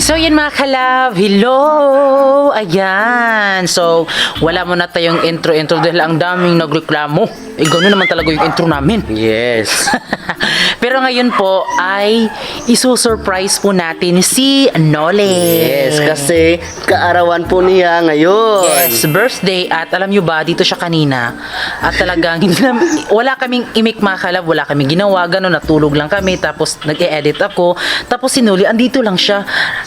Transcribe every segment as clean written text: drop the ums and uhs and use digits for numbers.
So yun mga kalab, hello! Ayan, so wala mo na tayong intro dahil ang daming nagreklamo. Gano'n naman talaga yung intro namin. Yes. Pero ngayon po ay isu-surprise po natin si Noli. Yes, kasi kaarawan po niya ngayon. Yes, birthday at alam nyo ba, dito siya kanina at talagang hindi na, wala kaming imik mga kalab, wala kaming ginawa, gano'n, natulog lang kami, tapos nag-e-edit ako, tapos si Noli, andito lang siya.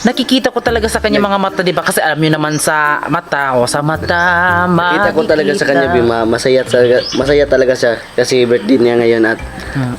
Nakikita ko talaga sa kanya mga mata, diba? Kasi alam nyo naman sa mata, sa mata, Kita ko talaga sa kanya, Bima, masaya talaga siya kasi birthday niya ngayon at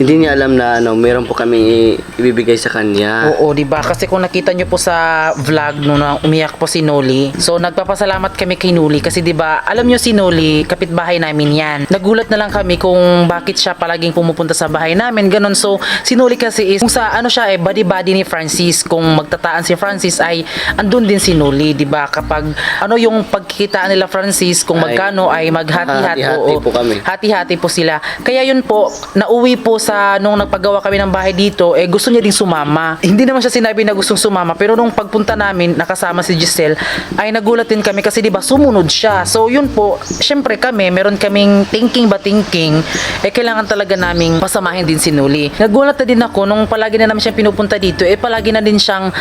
hindi niya alam na meron po kami ibibigay sa kanya. Oo, di ba? Kasi kung nakita nyo po sa vlog nung umiyak po si Noli, so nagpapasalamat kami kay Noli kasi di ba, alam nyo si Noli, kapitbahay namin yan. Nagulat na lang kami kung bakit siya palaging pumupunta sa bahay namin, ganun. So, si Noli kasi is, kung sa ano siya buddy-buddy ni Francis, kung magtataan si Francis ay andun din si Noli, di ba? Kapag ano yung pagkikitaan nila Francis, kung magkano ay maghati-hati. Hati-hati po kami. Hati-hati po sila. Kaya yun po, nauwi po sa nung nagpagawa kami ng bahay dito, gusto niya din sumama. Hindi naman siya sinabi na gustong sumama, pero nung pagpunta namin, nakasama si Giselle, ay nagulat din kami kasi di ba sumunod siya. So yun po, syempre kami, meron kaming thinking, kailangan talaga naming pasamahin din si Noli. Nagulat na din ako nung palagi na namin siyang pinupunta dito, palagi na din siyang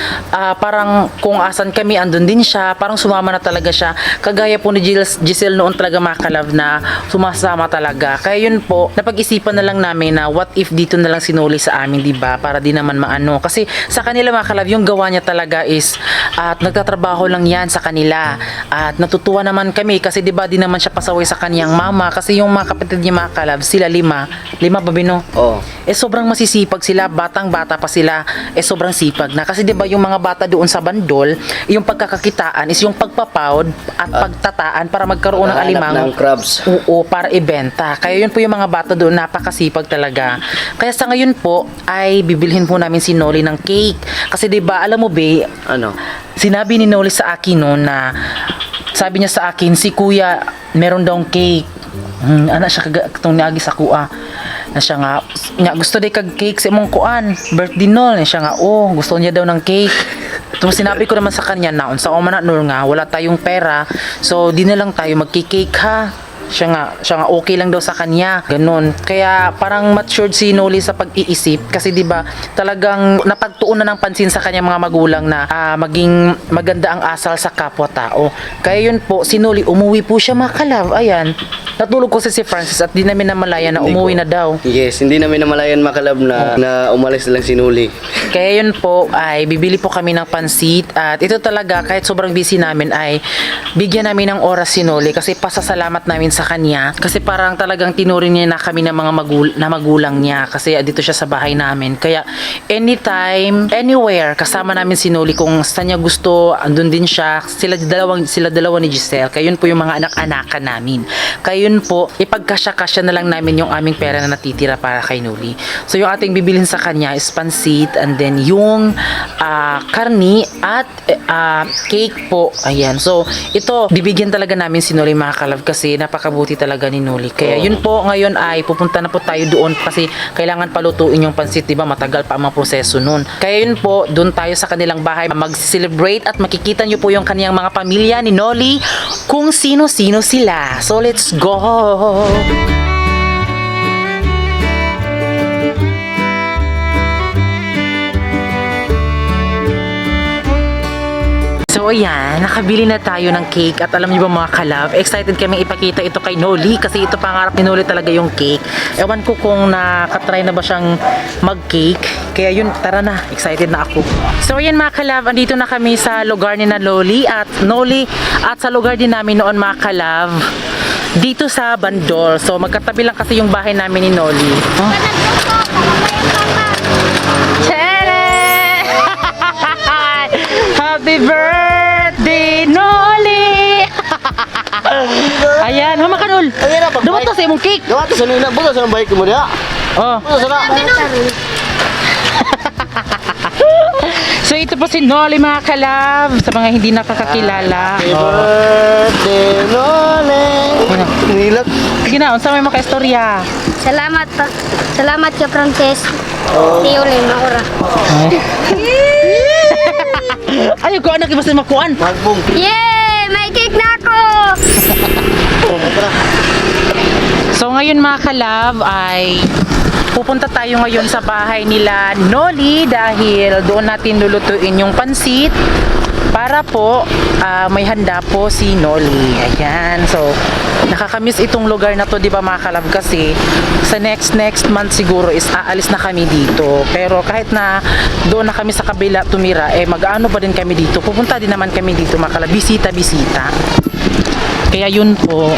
parang kung asan kami, andun din siya, parang sumama na talaga siya. Kagaya po ni Giselle noon talaga makalab na sumasama talaga. Kaya yun po, napag-isipan na lang namin na what if dito na lang si Noli sa amin, di ba? Para di naman maano. Kasi sa kanila makalab, yung gawa niya talaga is at nagtatrabaho lang yan sa kanila. At natutuwa naman kami kasi di ba di naman siya pasaway sa kaniyang mama kasi yung mga kapatid niya makalab, sila lima ba Bino? Oh. Sobrang masisipag sila, batang-bata pa sila, sobrang sipag na. Kasi 'di ba yung mga bata doon sa bandol, yung pagkakakitaan is yung pagpapawd at pagtataan para magkaroon ng alimang ng crabs. Oo, para ibenta. Kaya yun po yung mga bata doon, napakasipag talaga. Kaya sa ngayon po ay bibilhin po namin si Noli ng cake. Kasi 'di ba, alam mo ba, Ano? sinabi ni Noli sa akin noon na sabi niya sa akin, si Kuya meron daw cake. Ana siya katong niagi sa kuha na siya nga gusto day kag cake sa imong kuan birthday nol siya nga gusto niya daw ng cake. Tapos sinabi ko naman sa kanya na unsa o man nga wala tayong pera, so di na lang tayo magki-cake ha. Siya nga okay lang daw sa kanya, ganun. Kaya parang matured si Noli sa pag-iisip kasi 'di ba talagang napagtuunan ng pansin sa kanya mga magulang na maging maganda ang asal sa kapwa-tao. Kaya yun po, si Noli umuwi po siya makalab. Ayan, natulog ko si Francis at di namin namalayan na umuwi na daw. Yes, hindi namin namalayan makalab na umalis na lang si Noli. Kaya yun po ay bibili po kami ng pansit at ito talaga kahit sobrang busy namin ay bigyan namin ng oras si Noli kasi pasasalamat namin sa kanya kasi parang talagang tinuring niya na kami ng mga magulang niya kasi dito siya sa bahay namin. Kaya anytime, anywhere kasama namin si Noli, kung saan niya gusto andun din siya. Sila dalawa ni Giselle. Kaya yun po yung mga anak-anakan namin. Kaya yun po, ipagkasya-kasya na lang namin yung aming pera na natitira para kay Noli. So yung ating bibilhin sa kanya is pansit and then yung karni at cake po. Ayan. So ito, bibigyan talaga namin si Noli mga kalab kasi napakabuti talaga ni Noli. Kaya yun po, ngayon ay pupunta na po tayo doon kasi kailangan palutuin yung pansit, diba? Matagal pa ang mga proseso nun. Kaya yun po, doon tayo sa kanilang bahay mag-celebrate at makikita nyo po yung kaniyang mga pamilya ni Noli kung sino-sino sila. So let's go! So ayan, nakabili na tayo ng cake at alam niyo ba mga kalab, excited kami ipakita ito kay Noli kasi ito pangarap ni Noli talaga yung cake. Ewan ko kung nakatry na ba siyang mag-cake. Kaya yun, tara na, excited na ako. So ayan mga kalab, andito na kami sa lugar ni na Noli at sa lugar din namin noon mga kalab, dito sa Bandol. So magkatabi lang kasi yung bahay namin ni Noli. Oh. Happy birthday, Noli! Ayan, humakanol. Dumato sa imong cake. Dumato sa nila, buto sa bike mo niya. Oh. Buto sa na. So ito po si Noli mga kalab, sa mga hindi nakakakilala. Happy birthday, Noli. Nilag. Sige na, unsa may makaistorya? Salamat pa. Salamat ka, Frances. Tio Lema, ora. Ayaw ko anak, basta makuan. Magbong. Yay! May cake na ako! So ngayon mga kalab ay pupunta tayo ngayon sa bahay nila Noli dahil doon natin lulutuin yung pansit para po may handa po si Noli. Ayan. So nakakamiss itong lugar na to, di ba mga kalab, kasi sa next month siguro is aalis na kami dito. Pero kahit na doon na kami sa kabila tumira, mag-ano pa din kami dito. Pupunta din naman kami dito mga kalab. Bisita. Kaya yun po.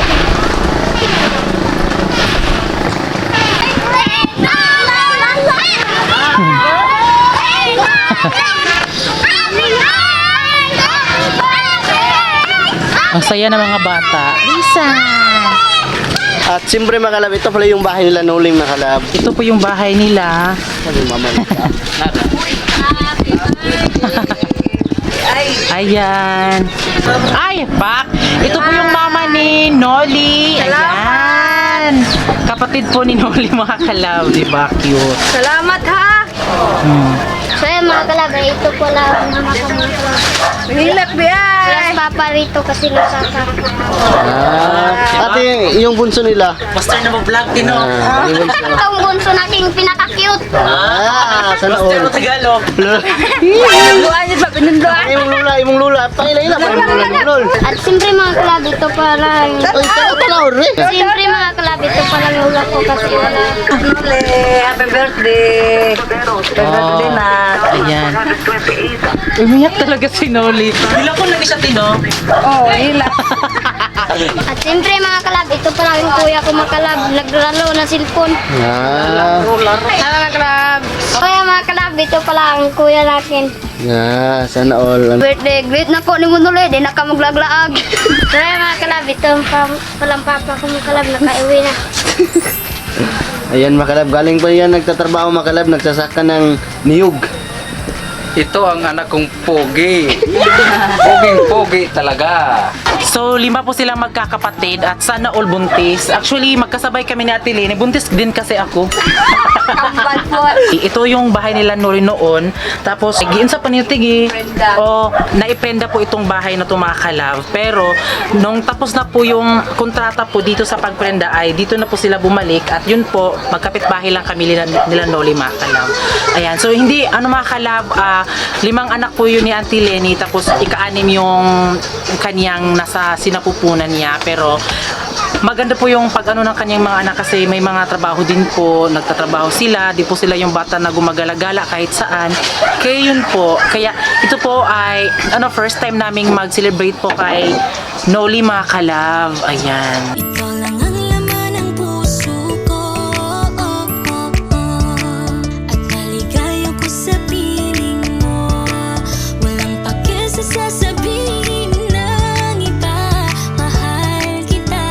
Ang saya ng mga bata. Lisa! At siyempre mga kalab, ito pala yung bahay nila Noling mga kalab. Ito po yung bahay nila. Sabi mama nila. Ayan. Ay, pak! Ito po yung mama ni Noli. Ayan. Kapatid po ni Noli mga kalab. Di ba? Cute. Salamat ha! So yun mga kalabay, ito po lang ang mama ko mga kalabay. Hilap biyay! Plus papa rito kasi nasaka. Ate, yung bunso nila. Master na mag-vlog din, no? Yung bunso. Itong bunso nating pinaka-cute. Sana all. Tagalog. Pinunduan niya ba? Pinunduan? Imong lula. Pakilala pa imong lula ni Lol. At siyempre mga kalab, ito pala yung... Ay, tara pala, ore. Siyempre mga kalab, ito pala yung lula ko kasi wala. Happy birthday! Happy birthday na! Ayan. Umiyak talaga si Noli. Bila ko lang siya tino. Oh, hila! At siyempre mga kalab, ito pala yung kuya ko mga kalab, naglaro ng cellphone. Mga kalab. Kaya mga kalab, ito pala ang kuya natin. Sana all. Birthday, great na po ni Munuli, di na ka maglaglaag. Kaya mga kalab, ito ang palang papa ko mga kalab, nakaiwi na. Ayan mga kalab, galing pa yan nagtatrabaho mga kalab, nagsasaka ng niyog. Ito ang anak kong pogi. Pogi talaga. So, 5 po silang magkakapatid at sana all buntis. Actually, magkasabay kami ni Ate Lene. Buntis din kasi ako. Ito yung bahay nila Noli noon. Tapos, giin sa panitigi. O, naiprenda po itong bahay na tumakalab. Pero, nung tapos na po yung kontrata po dito sa pagprenda ay dito na po sila bumalik. At yun po, magkapit-bahay lang kami nila Noli Makalab. Ayan. So, hindi, Makalab, 5 anak po yun ni Auntie Lenny. Tapos, ika-6 yung kaniyang nasa sinapupunan niya. Pero, maganda po yung pag-ano ng kanyang mga anak kasi may mga trabaho din po, nagtatrabaho sila, di po sila yung bata na gumagala-gala kahit saan. Kaya yun po, kaya ito po ay first time naming mag-celebrate po kay Noli Makalab. Ayan. Ikaw lang ang laman ng puso ko, at maligaya ko sa piling mo. Walang pake sa sasabihin ng iba, mahal kita.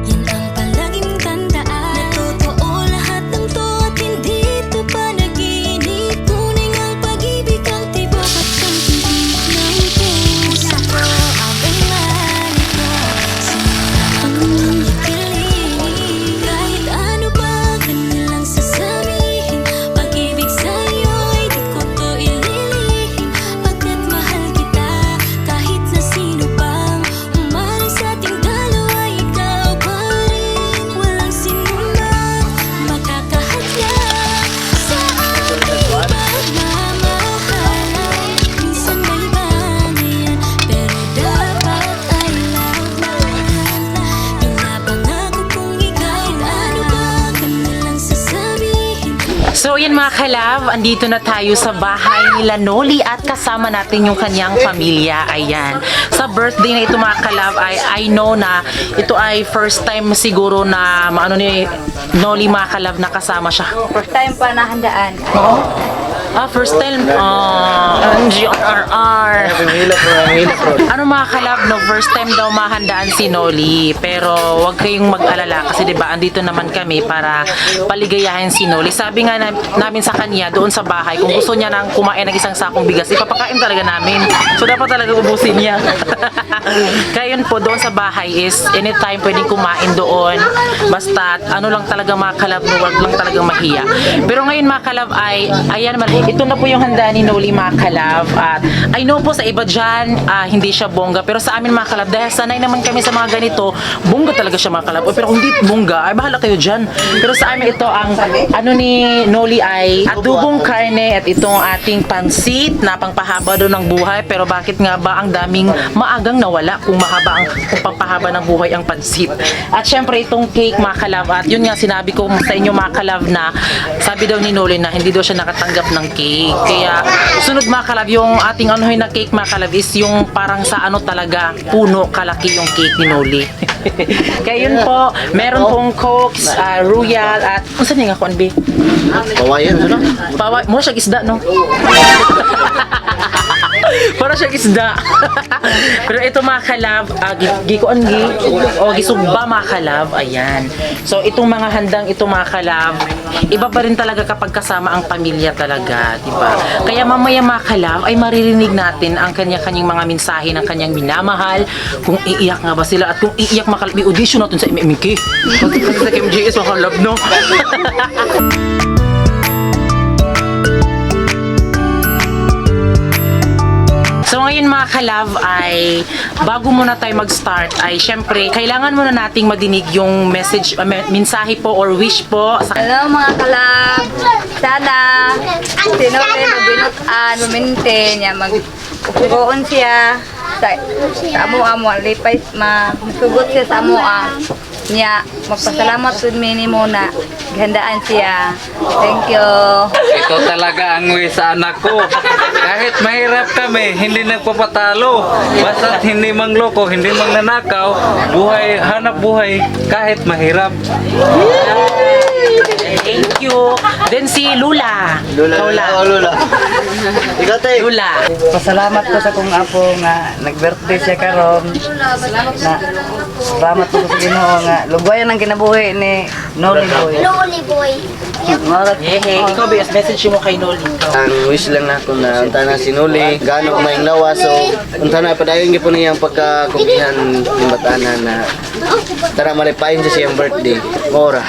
Yan ang palaging tandaan, na totoo lahat ng to at hindi to panaginip. Tunay ang pag-ibig ang tibok at ang tibig ng puso ko. Abay malito, ang ikilig. Kahit ano ba kanilang sasabihin, pag-ibig sa'yo ay di ko to ililihim. Pagkat mahal kita, kahit na sino pang umalis sa ating dalawa, ikaw pa rin. Walang sinumang makakahadlang sa ating pagmamahalan. Minsan may bangayan, pero dapat ay loud na. Pinapangako kong ikaw, ano ba kanilang sasabihin. So yan mga kalab, andito na tayo sa bahay nila Noli at kasama natin yung kanyang pamilya. Ayan. Sa birthday na ito mga kalab, I know na ito ay first time siguro na ni Noli mga kalab na kasama siya. First time pa nahandaan. First time. GRR. Ano mga kalab, no? First time daw mahandaan si Noli. Pero wag kayong mag-alala kasi 'di ba andito naman kami para paligayahin si Noli. Sabi nga namin sa kanya doon sa bahay, kung gusto niya nang kumain ng isang sakong bigas, ipapakain talaga namin. So dapat talaga ubusin niya. Kaya yun po, doon sa bahay is anytime pwedeng kumain doon. Basta lang talaga mga kalab, no, wag lang talaga mahiya. Pero ngayon mga kalab ay ayan naman po ito na po yung handa ni Noli mga kalab. At I know po sa iba dyan, hindi siya bongga. Pero sa amin mga kalab, dahil sanay naman kami sa mga ganito, bongga talaga siya mga kalab. Pero kung hindi bongga, ay bahala kayo dyan. Pero sa amin ito, ang ano ni Noli ay adobong karne at itong ating pansit na pangpahaba doon ng buhay. Pero bakit nga ba ang daming maagang nawala kung mahaba ang kung pangpahaba ng buhay ang pansit? At syempre itong cake mga kalab. At yun nga sinabi ko sa inyo mga kalab na sabi daw ni Noli na hindi daw siya nakatanggap ng cake. Kaya sunod mga kalab, yung ating anuhin na cake mga kalab is yung parang sa ano talaga, puno kalaki yung cake ni Noli. Kaya yun po, meron pong Cokes, Royal at kung saan yung ako anbi? Pawayan, ano? Mo siya isda no? Para siya isda. Pero ito mga kalab, gikuan o gisugba mga kalab, ayan. So itong mga handang ito mga kalab, iba pa rin talaga kapag kasama ang pamilya talaga, di ba? Kaya mamaya mga kalab ay maririnig natin ang kanya-kanyang mga mensahe ng kanyang minamahal, kung iiyak nga ba sila at kung iiyak mga kalab, i-audition natin sa MMK. Kasi sa MJS mga kalab, no? So ngayon mga kalab ay bago muna tayo mag-start ay syempre kailangan muna nating madinig yung message, mensahe po or wish po sa Hello mga kalab. Sana sinuli mabinutan, maminte niya magpuroon siya sa amua mo lipay masugot siya sa amua niya magpasalamat pud minimo na gandaan siya. Thank you. Ito talaga ang wish sa anak ko. Kahit mahirap kami, hindi nagpapatalo. Basta't hindi mangloko, hindi magnanakaw, buhay, hanap buhay, kahit mahirap. thank you. Then si Lula. Lula. Ikaw tayo. Lula. Pasalamat ko sa kong apo nga nag-birthday siya karon. Na salamat ko sa Ginoo nga lugwayan ang kinabuhi ni Noli Boy. Loli boy. Yehey. Ikaw ba, message mo kay Noli. Ang wish lang nako na unta na sinuli, gano ko maing lawa so unta na padayon gyud po niya ang pagkakugihan ng batanan na tara malipayon sa siyang birthday. Ora.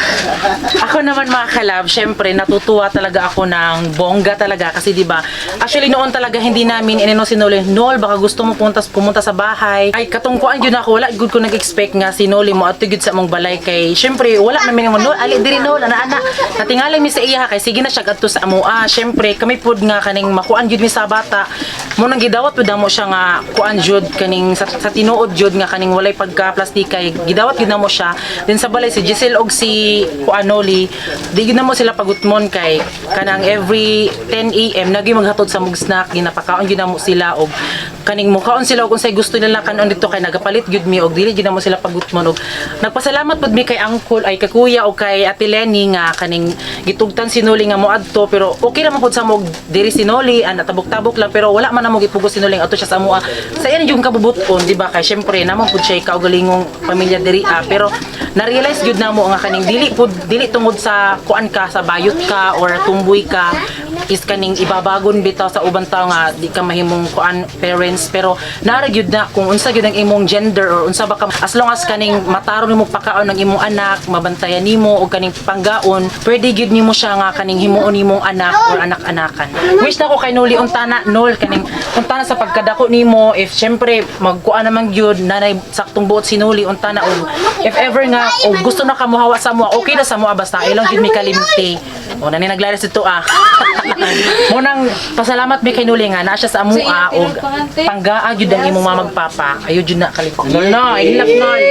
Ako naman mga kalab, syempre natutuwa talaga ako ng bongga talaga kasi 'di ba? Actually noon talaga hindi namin ineno si Noli, Nol, baka gusto mo pumunta sa bahay. Ay katungkuan gyud ako, wala good ko nag-expect nga si Noli mo at gyud sa among balay kay syempre wala namin mo Nol, ali diri Nol, ana natingali mi sa iya kay sige na siya kadto sa amoa. Syempre kami pud nga kaning makuan gyud mi sa bata. Mo nang gidawat pud mo siya nga kuan jud kaning sa tinuod jud nga kaning walay pagka plastic kay gidawat gyud mo siya. Then sa balay si Giselle og si Kuanoli, di gyud mo sila pagutmon kay kanang every 10 AM nagi maghatod sa mug snack, ginapakaon gyud mo sila og kaning mukaon sila og unsay gusto nila kanon dito kay nagapalit gyud mi og dili gyud mo sila pagutmon og nagpasalamat pud mi kay uncle ay kay kuya og kay Ate Lenny nga kaning gitugtan si Noli nga moadto pero okay ra man pud sa mo diri si Noli natabok-tabok lang pero wala man na mo gipugos si Noli nga adto siya sa amoa. Sa iyan yung kabubuton, di ba? Kay syempre namon pud siya kaugalingong pamilya diri pero na-realize gyud namo nga kaning dili tungod sa kuan ka sa bayot ka or tumboy ka is kaning ibabagon bitaw sa ubang tao nga di ka mahimong kuan parents pero nara gyud na kung unsa gyud ang imong gender or unsa ba ka as long as kaning mataron nimo pakaon ng imong anak mabantayan nimo og kaning panggaon pwede gyud nimo siya nga kaning himuon nimong anak or anak-anakan. Wish na ko kay Noli untana Nol kaning untana sa pagkadako nimo if syempre magkuan naman gyud nanay saktong buot si Noli untana og if ever nga og gusto na ka mohawa sa mo okay na sa mo basta ilang gyud mi kalimti. O nani naglares ito mo nang pasalamat mi kay Noli nga na siya sa amoa og panggaa gyud ang imong mamagpapa ayo gyud na kalimti. Nol na ilap Nol.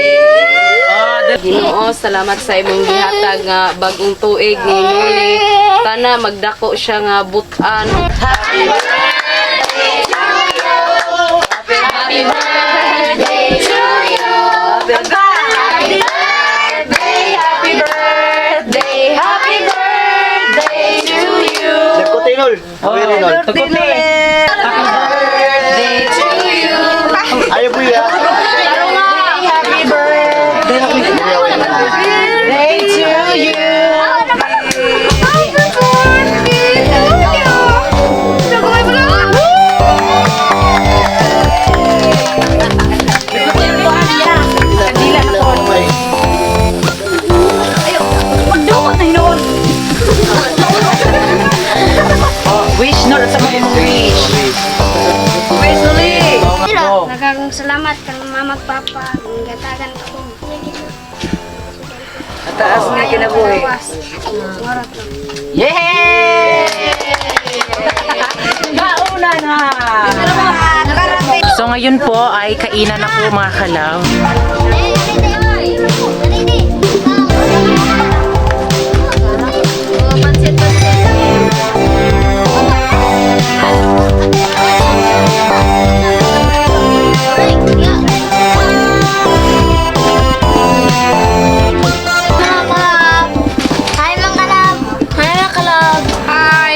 Ginoo, salamat sa imong gihatag nga bagong tuig ni Noli. Kana magdako siya nga butan. Happy birthday to you. Happy birthday to you. Happy birthday, happy birthday, happy birthday to you. Nagkuti Nol. Very Nol. Tugot Happy birthday to you. Ayo po ya. Happy birthday to you. wish salamat kang mama at papa. Gatagan ko. Taas nga kinabuhi. Yay! Gauna na! So ngayon po ay kainan na po mga kalab. Hi mga kalab! Hi mga kalab! Hi!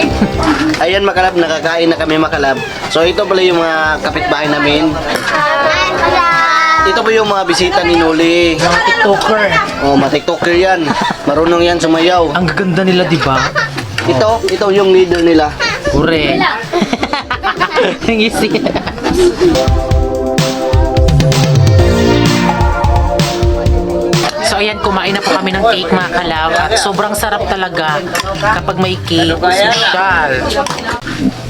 Ayan makalab, nakakain na kami makalab. So ito pala yung mga kapitbahay namin. Hi mga kalab! Ito po yung mga bisita ni Noli. Mga TikToker. Oh, mga TikToker yan. Marunong yan sumayaw. Ang gaganda nila, di ba? Ito yung leader nila. Ure. Ang isi. So ayan, kumain na po kami ng cake mga kalab at sobrang sarap talaga kapag may cake. Social.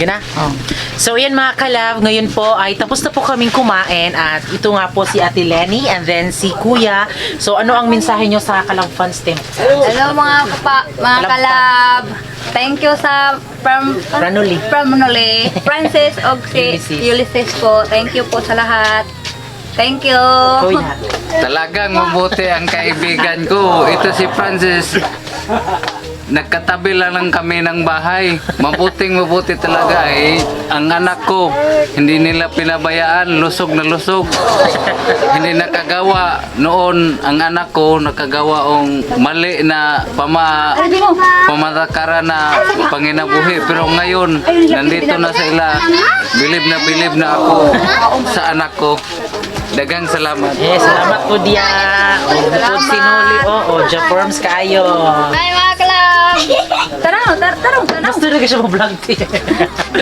Gina? Oh. So ayan mga kalab, ngayon po ay tapos na po kaming kumain at ito nga po si Ate Lenny and then si Kuya. So ano ang mensahe nyo sa Kalab Fans Team? Hello mga kalab. Thank you sa Pranuli. Pranuli, Francis og si Ulysses po. Thank you po sa lahat. Thank you. Kuya. Talagang mabuti ang kaibigan ko. Ito si Francis. Nagkatabi lang kami ng bahay. Mabuting-mabuti talaga eh. Ang anak ko, hindi nila pinabayaan, lusog na lusog. Hindi nakagawa. Noon, ang anak ko nakagawa ang mali na pamatakaran na panginabuhi. Pero ngayon, nandito na sila. Bilib na ako sa anak ko. Dagang salamat. Salamat po dia. Bukod sinuli o Jaforms kayo. Hi mga kalab! Tarang. Mas talaga siya ma-vlog.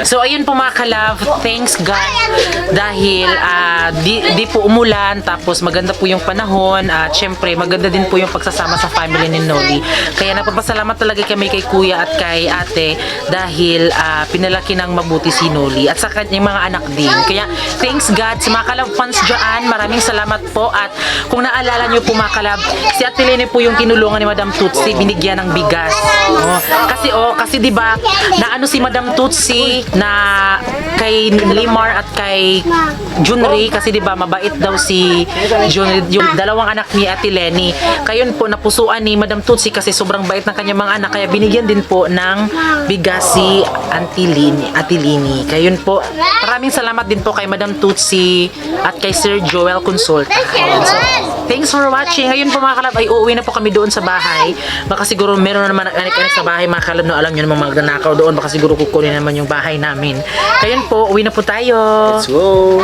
So ayun po mga kalab, thanks God dahil di po umulan tapos maganda po yung panahon at syempre maganda din po yung pagsasama sa family ni Noli. Kaya napapasalamat talaga kami kay Kuya at kay Ate dahil pinalaki ng mabuti si Noli at sa kanyang mga anak din. Kaya thanks God sa mga Kalab fans dyan. Maraming salamat po at kung naalala nyo po mga kalab, si Ate Lene po yung kinulungan ni Madam Tutsi, binigyan ng bigas. Kasi 'di ba, naano si Madam Tutsi na kay Limar at kay Junri kasi 'di ba mabait daw si Junri, yung dalawang anak ni Ate Lene. Kayon po napusuan ni Madam Tutsi kasi sobrang bait ng kanyang mga anak kaya binigyan din po ng bigas si Ate Lene. Kayon po, maraming salamat din po kay Madam Tutsi at kay Sir Joel Consult. So, thanks for watching. Ngayon po mga kalab ay uuwi na po kami doon sa bahay. Baka siguro meron na naman anik-anik sa bahay mga kalab no, alam nyo naman mga nanakaw doon. Baka siguro kukunin naman yung bahay namin. Ngayon po, uwi na po tayo. Let's go!